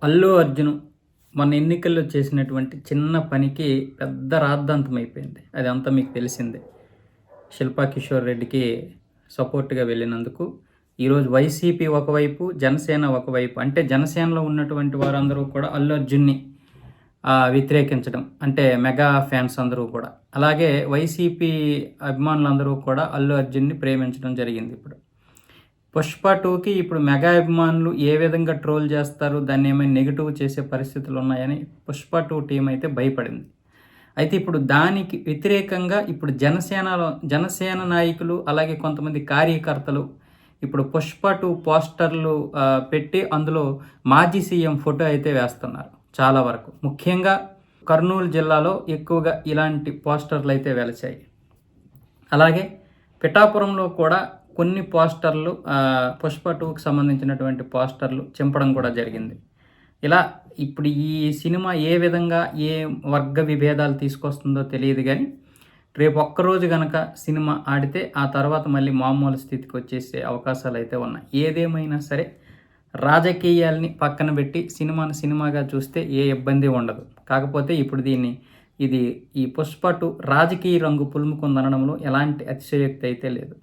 అల్లు అర్జున్ మొన్న ఎన్నికల్లో చేసినటువంటి చిన్న పనికి పెద్ద రాద్ధాంతమైపోయింది. అదంతా మీకు తెలిసిందే. శిల్పా కిషోర్ రెడ్డికి సపోర్ట్‌గా వెళ్ళినందుకు ఈరోజు వైసీపీ ఒకవైపు, జనసేన ఒకవైపు. అంటే జనసేనలో ఉన్నటువంటి వారందరూ కూడా అల్లు అర్జున్‌ని వ్యతిరేకించడం. అంటే మెగా ఫ్యాన్స్ అందరూ కూడా. అలాగే వైసీపీ అభిమానులందరూ కూడా అల్లు అర్జున్‌ని ప్రేమించడం జరిగింది ఇప్పుడు. 'పుష్ప 2'కి ఇప్పుడు మెగా అభిమానులు ఏ విధంగా ట్రోల్ చేస్తారు, దాన్ని ఏమైనా నెగెటివ్ చేసే పరిస్థితులు ఉన్నాయని 'పుష్ప 2' టీం అయితే భయపడింది. అయితే ఇప్పుడు దానికి వ్యతిరేకంగా ఇప్పుడు జనసేన నాయకులు అలాగే కొంతమంది కార్యకర్తలు ఇప్పుడు 'పుష్ప 2' పోస్టర్లు పెట్టి అందులో మాజీ సీఎం ఫోటో అయితే వేస్తున్నారు చాలా వరకు. ముఖ్యంగా కర్నూలు జిల్లాలో ఎక్కువగా ఇలాంటి పోస్టర్లు అయితే వెలిచాయి. అలాగే పిఠాపురంలో కూడా కొన్ని పోస్టర్లు 'పుష్ప 2'కి సంబంధించినటువంటి పోస్టర్లు చింపడం కూడా జరిగింది. ఇలా ఇప్పుడు ఈ సినిమా ఏ విధంగా ఏ వర్గ విభేదాలు తీసుకొస్తుందో తెలియదు కానీ, రేపు ఒక్కరోజు గనక సినిమా ఆడితే ఆ తర్వాత మళ్ళీ మామూలు స్థితికి వచ్చేసే అవకాశాలు అయితే ఉన్నాయి. ఏదేమైనా సరే రాజకీయాల్ని పక్కన పెట్టి సినిమాని సినిమాగా చూస్తే ఏ ఇబ్బంది ఉండదు. కాకపోతే ఇప్పుడు ఈ 'పుష్ప 2' రాజకీయ రంగు పులుముకుందనడంలో ఎలాంటి అతిశయోక్తి అయితే లేదు.